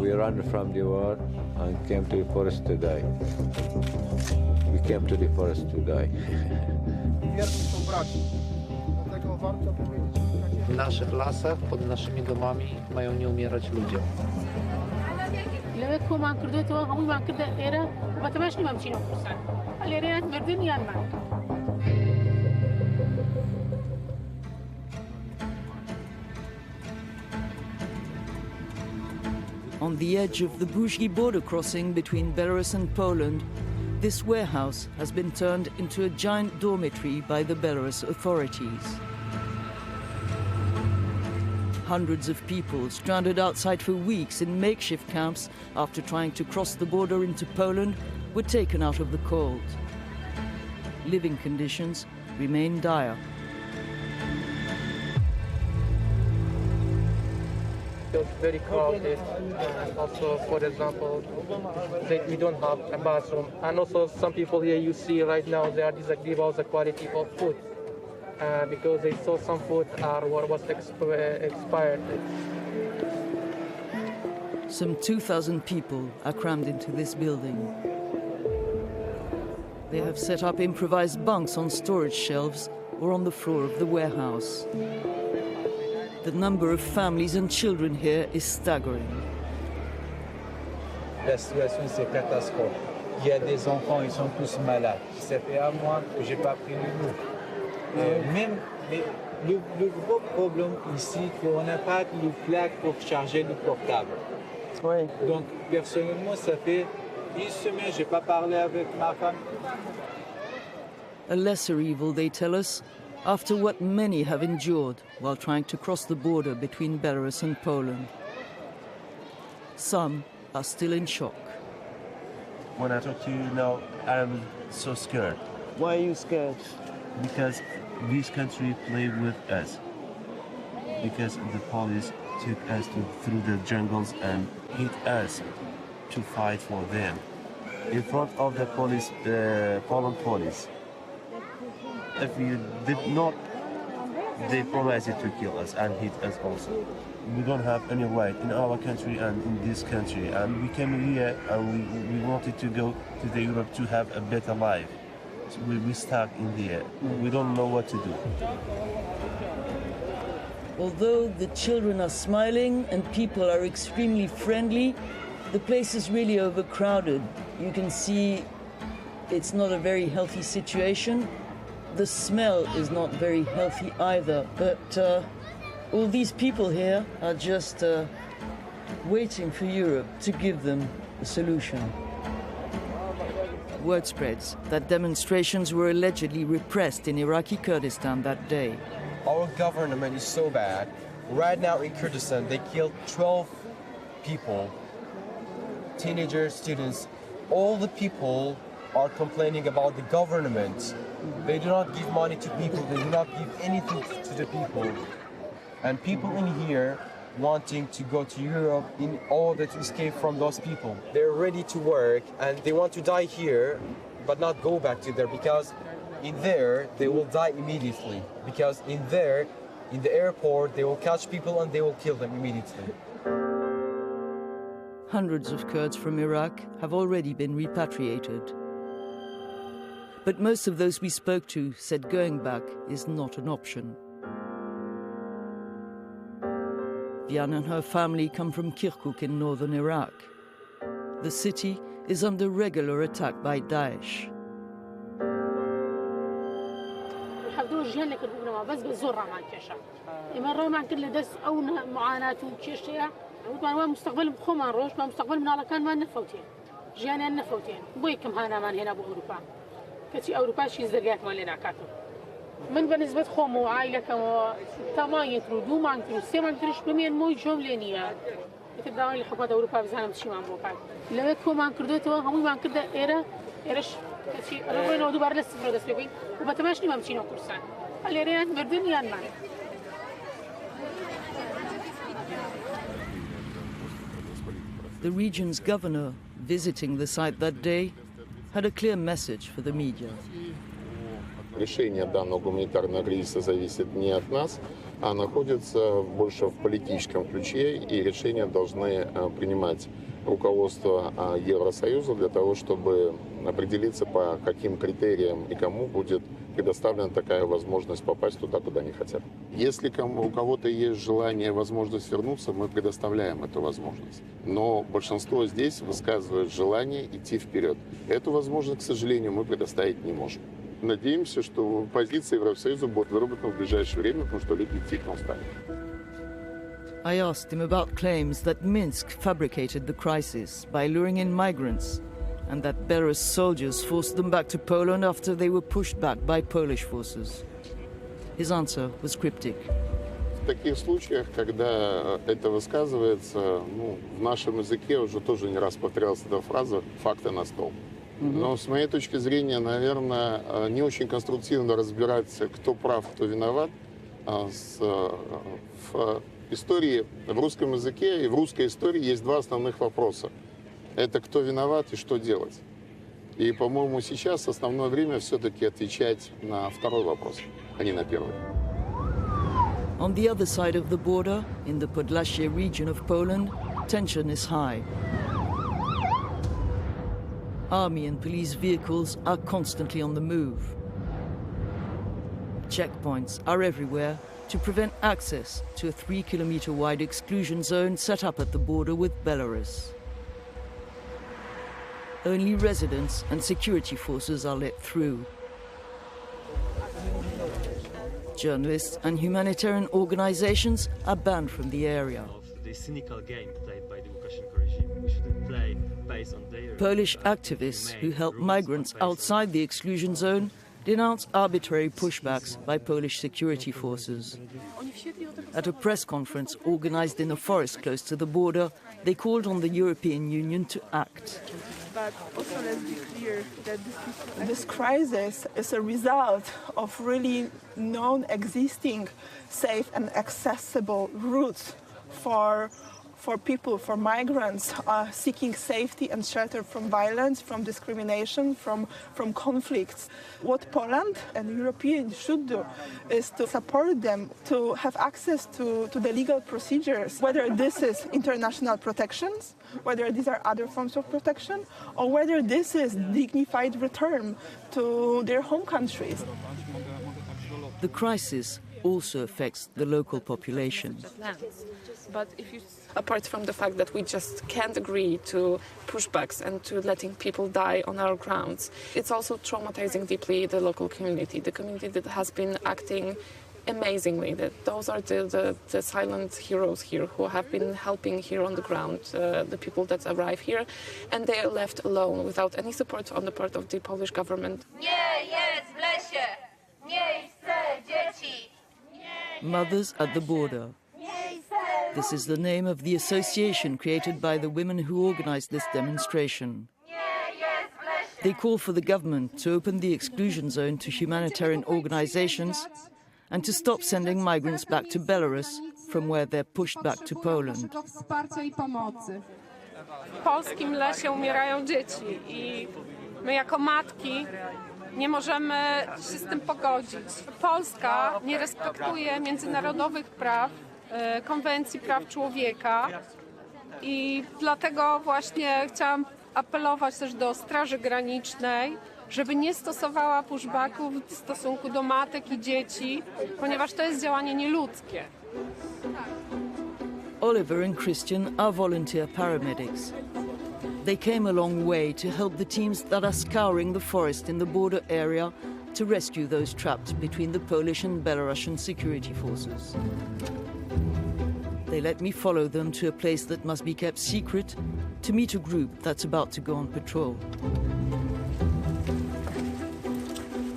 We ran from the war and came to the forest to die. We came to the forest to die. W naszych lasach, pod naszymi domami mają nie umierać ludzie. On the edge of the Buzgi border crossing between Belarus and Poland, this warehouse has been turned into a giant dormitory by the Belarus authorities. Hundreds of people stranded outside for weeks in makeshift camps after trying to cross the border into Poland were taken out of the cold. Living conditions remain dire. It's very crowded, and also, for example, we don't have a bathroom. And also some people here you see right now, they are disagree about the quality of food because they saw some food was expired. Some 2,000 people are crammed into this building. They have set up improvised bunks on storage shelves or on the floor of the warehouse. The number of families and children here is staggering. La situation, c'est catastrophe. Il y a des enfants, ils sont tous malades. Ça fait un mois que j'ai pas pris le mot. Même le gros problème ici, qu'on n'a pas de plaque pour charger le portable. Oui. Donc, personnellement, ça fait une semaine, j'ai pas parlé avec ma femme. A lesser evil, they tell us, after what many have endured while trying to cross the border between Belarus and Poland. Some are still in shock. When I talk to you now, I'm so scared. Why are you scared? Because this country played with us. Because the police took us through the jungles and hit us to fight for them. In front of the police, the Poland police. If you did not, they promised to kill us and hit us also. We don't have any right in our country and in this country. And we came here and we wanted to go to the Europe to have a better life. So we stuck in there. We don't know what to do. Although the children are smiling and people are extremely friendly, the place is really overcrowded. You can see it's not a very healthy situation. The smell is not very healthy either, but all these people here are just waiting for Europe to give them a solution. Word spreads that demonstrations were allegedly repressed in Iraqi Kurdistan that day. Our government is so bad. Right now in Kurdistan, they killed 12 people, teenagers, students. All the people are complaining about the government. They do not give money to people, they do not give anything to the people. And people in here wanting to go to Europe in order to escape from those people. They're ready to work and they want to die here, but not go back to there, because in there they will die immediately. Because in there, in the airport, they will catch people and they will kill them immediately. Hundreds of Kurds from Iraq have already been repatriated. But most of those we spoke to said going back is not an option. Vian and her family come from Kirkuk in northern Iraq. The city is under regular attack by Daesh. كتي أوروبا شي زرقات مالي نعكاتو من بالنسبة خومو عائلة كمو تمام يترودو ما نكرو سي ما نكروش بمين موي جوم لينيا يتبداون اللي حكومة أوروبا بزانا مشي مع موقع لما كو ما نكردو تو همو ما نكرد إيرش كتي روبين ودو بار لسفر دس ببين وبتماشني ما مشينا كورسان اليريان مردن يان معنا. The region's governor, visiting the site that day, had a clear message for the media. Решение данного гуманитарного кризиса зависит не от нас, а находится больше в политическом ключе, и решения должны принимать руководство Евросоюза для того, чтобы определиться, по каким критериям и кому будет предоставлена такая возможность попасть туда, куда они хотят. Если у кого-то есть желание, возможность вернуться, мы предоставляем эту возможность. Но большинство здесь высказывает желание идти вперед. Эту возможность, к сожалению, мы предоставить не можем. Надеемся, что позиция Евросоюза будет выработана в ближайшее время, потому что люди действительно устали. I asked him about claims that Minsk fabricated the crisis by luring in migrants and that Belarus soldiers forced them back to Poland after they were pushed back by Polish forces. His answer was cryptic. В таких случаях, когда это высказывается, в нашем языке уже тоже не раз повторялась эта фраза «факты на стол». Но с моей точки зрения, наверное, не очень конструктивно разбирать, кто прав, кто виноват. В истории, в русском языке и в русской истории есть два основных вопроса. Это кто виноват и что делать. И, по-моему, сейчас основное время все-таки отвечать на второй вопрос, а не на первый. On the other side of the border, in the Podlasie region of Poland, tension is high. Army and police vehicles are constantly on the move. Checkpoints are everywhere to prevent access to a 3-kilometer-wide exclusion zone set up at the border with Belarus. Only residents and security forces are let through. Journalists and humanitarian organizations are banned from the area. The cynical game played by the Lukashenko regime. We shouldn't play based on their... Polish activists who help migrants outside the exclusion zone denounce arbitrary pushbacks by Polish security forces. At a press conference organized in a forest close to the border, they called on the European Union to act. But also let's be clear that this crisis is a result of really non-existing safe and accessible routes for people, for migrants seeking safety and shelter from violence, from discrimination, from conflicts. What Poland and Europeans should do is to support them to have access to the legal procedures, whether this is international protections, whether these are other forms of protection, or whether this is dignified return to their home countries. The crisis also affects the local population. But apart from the fact that we just can't agree to pushbacks and to letting people die on our grounds, it's also traumatizing deeply the local community, the community that has been acting amazingly. That those are the silent heroes here who have been helping here on the ground, the people that arrive here, and they are left alone without any support on the part of the Polish government. Mothers at the border. This is the name of the association created by the women who organized this demonstration. They call for the government to open the exclusion zone to humanitarian organizations and to stop sending migrants back to Belarus, from where they're pushed back to Poland. W polskim lesie umierają dzieci i my jako matki nie możemy się z tym pogodzić. Polska nie respektuje międzynarodowych praw, konwencji praw człowieka i dlatego właśnie chciałam apelować też do Straży Granicznej, żeby nie stosowała pushbacków w stosunku do matek i dzieci, ponieważ to jest działanie nieludzkie. Oliver and Christian are volunteer paramedics. They came a long way to help the teams that are scouring the forest in the border area to rescue those trapped between the Polish and Belarusian security forces. They let me follow them to a place that must be kept secret to meet a group that's about to go on patrol.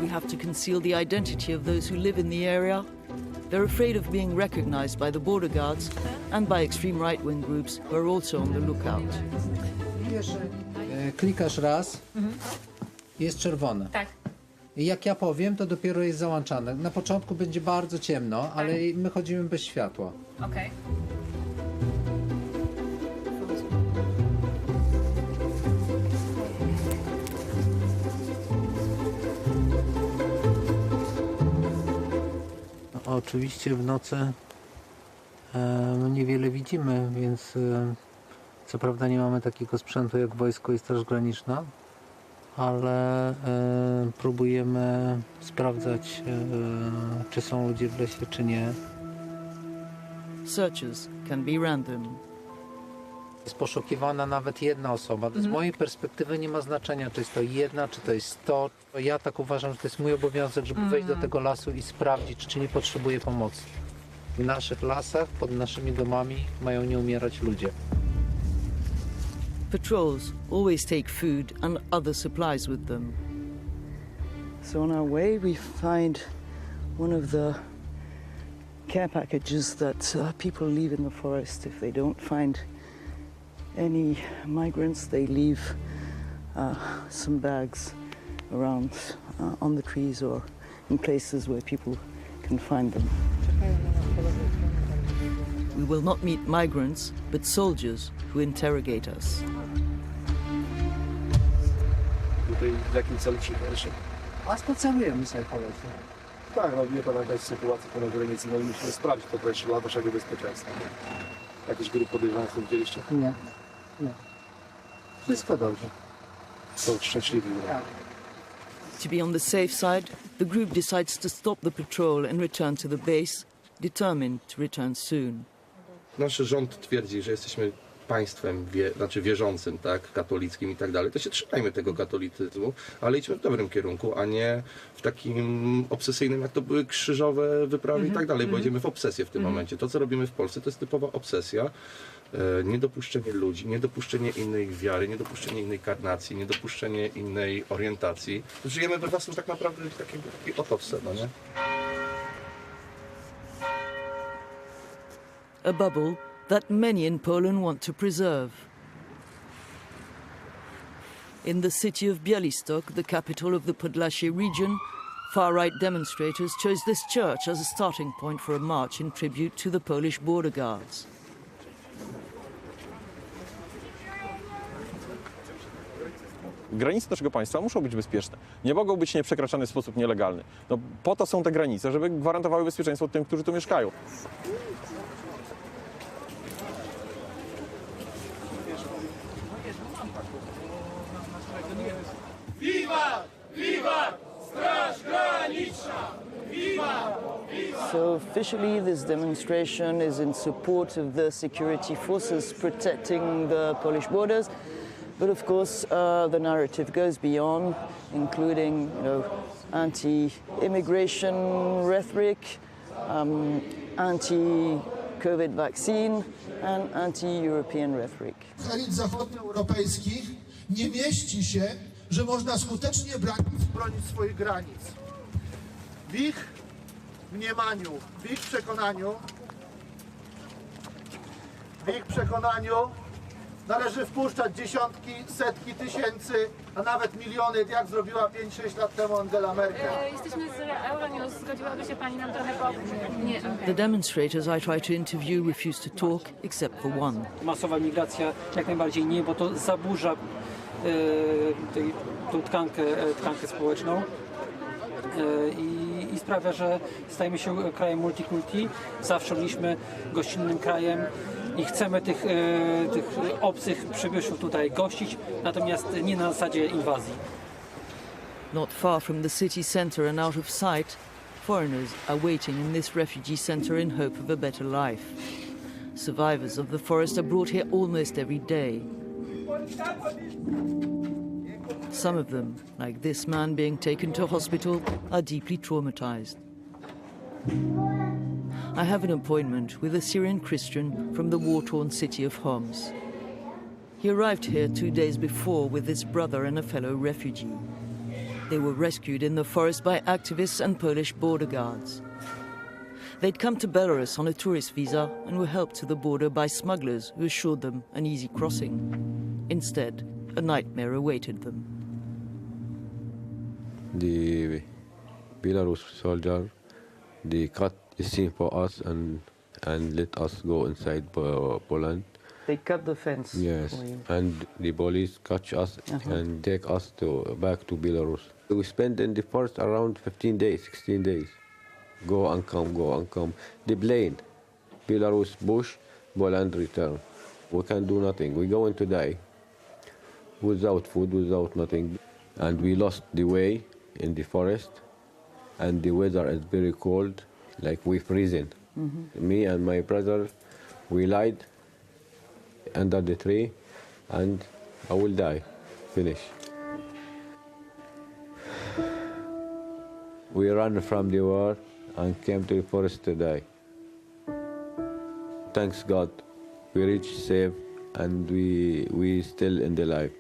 We have to conceal the identity of those who live in the area. They're afraid of being recognized by the border guards and by extreme right-wing groups who are also on the lookout. Klikasz raz, jest czerwone. Tak. I jak ja powiem, to dopiero jest załączane. Na początku będzie bardzo ciemno, ale my chodzimy bez światła. Okay. Rzeczywiście w nocy niewiele widzimy, więc co prawda nie mamy takiego sprzętu jak wojsko i Straż Graniczna, ale próbujemy sprawdzać, czy są ludzie w lesie, czy nie. Searches can be random. Jest poszukiwana nawet jedna osoba. Z mojej perspektywy nie ma znaczenia, czy jest to jedna, czy to jest 100. Ja tak uważam, że to jest mój obowiązek, żeby wejść do tego lasu i sprawdzić, czy nie potrzebuje pomocy. W naszych lasach, pod naszymi domami mają nie umierać ludzie. Patrols always take food and other supplies with them. So on our way we find one of the care packages that people leave in the forest. If they don't find any migrants, they leave some bags around on the trees or in places where people can find them. We will not meet migrants, but soldiers who interrogate us. Tutaj w jakim celu przyjechaliście? A spacerujemy sobie po lesie. Tak, no wie pan jakaś sytuacja po na granicy, no i musimy sprawdzić po prostu dla waszego bezpieczeństwa. Jakieś grupy podejrzanych tu widzieliście? Nie. Wszystko dobrze. Są szczęśliwi. Tak. To be on the safe side, the group decides to stop the patrol and return to the base, determined to return soon. Nasz rząd twierdzi, że jesteśmy państwem wierzącym, tak, katolickim i tak dalej, to się trzymajmy tego katolicyzmu, ale idźmy w dobrym kierunku, a nie w takim obsesyjnym, jak to były krzyżowe wyprawy i tak dalej, bo idziemy w obsesję w tym momencie. To, co robimy w Polsce, to jest typowa obsesja. Niedopuszczenie ludzi, niedopuszczenie innej wiary, niedopuszczenie innej karnacji, niedopuszczenie innej orientacji. Żyjemy we własnym tak naprawdę w takiej otowce, no nie? A bubble that many in Poland want to preserve. In the city of Białystok, the capital of the Podlasie region, far-right demonstrators chose this church as a starting point for a march in tribute to the Polish border guards. Granice naszego państwa muszą być bezpieczne. Nie mogą być nieprzekraczane w sposób nielegalny. No, po to są te granice, żeby gwarantowały bezpieczeństwo tym, którzy tu mieszkają. Viva! Viva! Straż Graniczna! Viva! So officially this demonstration is in support of the security forces protecting the Polish borders. But of course, the narrative goes beyond, including, anti-immigration rhetoric, anti-COVID vaccine, and anti-European rhetoric. W elit zachodnioeuropejskich nie mieści się, że można skutecznie bronić swoich granic. W ich mniemaniu, w ich przekonaniu należy wpuszczać dziesiątki, setki tysięcy, a nawet miliony, jak zrobiła 5-6 lat temu Angela Merkel. Jesteśmy z Euronews. Zgodziłaby się pani nam trochę Nie. The demonstrators I try to interview refuse to talk, except for one. Masowa migracja jak najbardziej nie, bo to zaburza tą tkankę społeczną i sprawia, że stajemy się krajem multikulti. Zawsze byliśmy gościnnym krajem i chcemy tych obcych przybyszów tutaj gościć, natomiast nie na zasadzie inwazji. Not far from the city centre and out of sight, foreigners are waiting in this refugee centre in hope of a better life. Survivors of the forest are brought here almost every day. Some of them, like this man being taken to hospital, are deeply traumatized. I have an appointment with a Syrian Christian from the war-torn city of Homs. He arrived here 2 days before with his brother and a fellow refugee. They were rescued in the forest by activists and Polish border guards. They'd come to Belarus on a tourist visa and were helped to the border by smugglers who assured them an easy crossing. Instead, a nightmare awaited them. The Belarus soldier, they cut the scene for us and let us go inside Poland. They cut the fence. Yes, for you. and the police catch us and take us back to Belarus. We spent in the forest around 15 days, 16 days. Go and come, go and come. The plane, Belarus push, Poland return. We can do nothing. We're going to die without food, without nothing. And we lost the way in the forest, and the weather is very cold, like we freezing. Me and my brother, we lied under the tree, and I will die. Finish. We ran from the war and came to the forest to die. Thanks God, we reached safe, and we still in the life.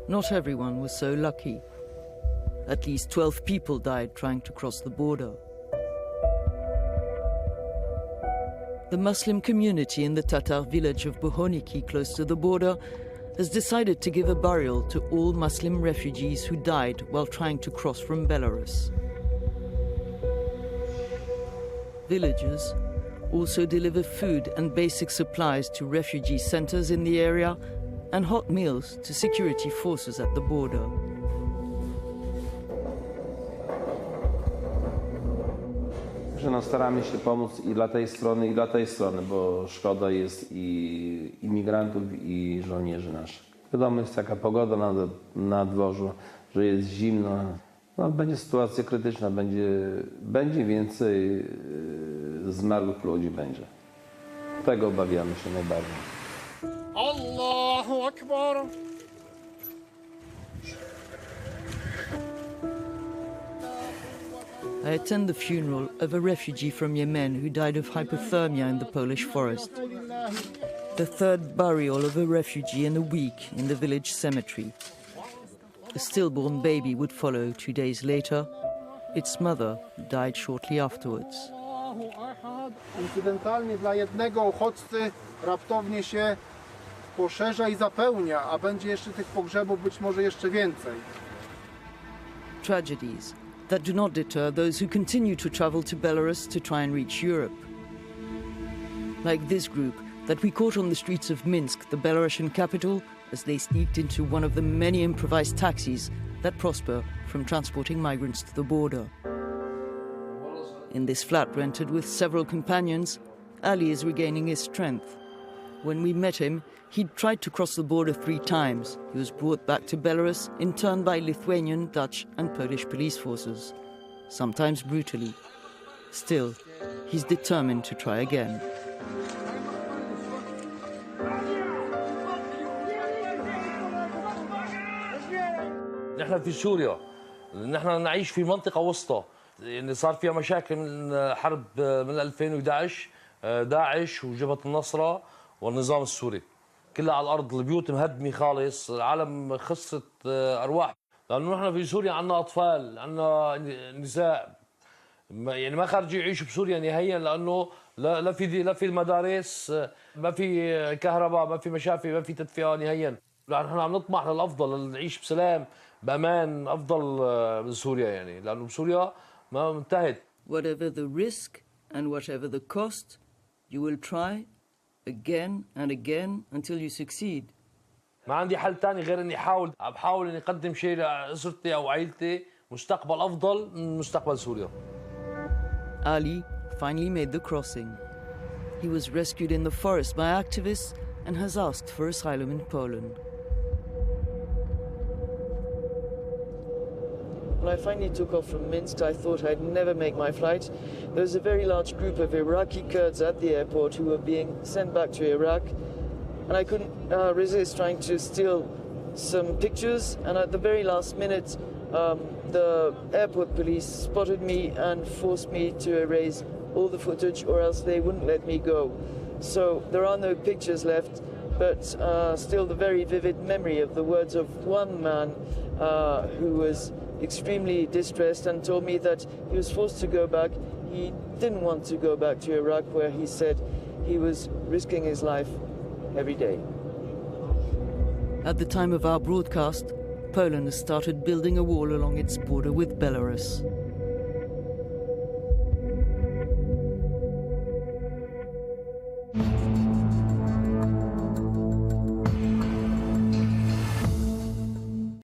Not everyone was so lucky. At least 12 people died trying to cross the border. The Muslim community in the Tatar village of Bohoniki, close to the border, has decided to give a burial to all Muslim refugees who died while trying to cross from Belarus. Villagers also deliver food and basic supplies to refugee centers in the area and hot meals to security forces at the border. Staramy się pomóc i dla tej strony, bo szkoda jest i imigrantów, i żołnierzy naszych. Wiadomo jest taka pogoda na dworzu, że jest zimno. No, będzie sytuacja krytyczna, będzie więcej zmarłych ludzi będzie. Tego obawiamy się najbardziej. Allahu Akbar! I attend the funeral of a refugee from Yemen who died of hypothermia in the Polish forest. The third burial of a refugee in a week in the village cemetery. A stillborn baby would follow 2 days later. Its mother died shortly afterwards. Incydentalnie dla jednego uchodźcy raptownie się poszerza i zapełnia, a będzie jeszcze tych pogrzebów być może jeszcze więcej. Tragedies that do not deter those who continue to travel to Belarus to try and reach Europe. Like this group that we caught on the streets of Minsk, the Belarusian capital, as they sneaked into one of the many improvised taxis that prosper from transporting migrants to the border. In this flat rented with several companions, Ali is regaining his strength. When we met him, he'd tried to cross the border 3 times. He was brought back to Belarus, interned by Lithuanian, Dutch and Polish police forces, sometimes brutally. Still, he's determined to try again. نحن في سوريا، نحن نعيش في منطقة وسطى، يعني صار فيها مشاكل من حرب من 2011 داعش وجبهة النصرة والنظام السوري. كلها على الأرض، البيوت مهدمة خالص، العالم خسرت أرواح، لأنه نحن في سوريا عندنا أطفال، عندنا نساء، يعني ما خارجين يعيشوا بسوريا نهائيا، لأنه لا في المدارس، ما في كهرباء، ما في مشافي، ما في تدفئة نهائيا. نحن عم نطمح للأفضل، نعيش بسلام بأمان أفضل من سوريا، يعني لأنه بسوريا ما انتهت. Whatever the risk and whatever the cost, you will try again and again until you succeed. ما عندي حل تاني غير اني بحاول اني اقدم شيء لاسرتي او عائلتي، مستقبل افضل من مستقبل سوريا. Ali finally made the crossing. He was rescued in the forest by activists and has asked for asylum in Poland. When I finally took off from Minsk, I thought I'd never make my flight. There was a very large group of Iraqi Kurds at the airport who were being sent back to Iraq, and I couldn't resist trying to steal some pictures, and at the very last minute the airport police spotted me and forced me to erase all the footage, or else they wouldn't let me go. So there are no pictures left, but still the very vivid memory of the words of one man who was extremely distressed and told me that he was forced to go back. He didn't want to go back to Iraq, where he said he was risking his life every day. At the time of our broadcast, Poland has started building a wall along its border with Belarus.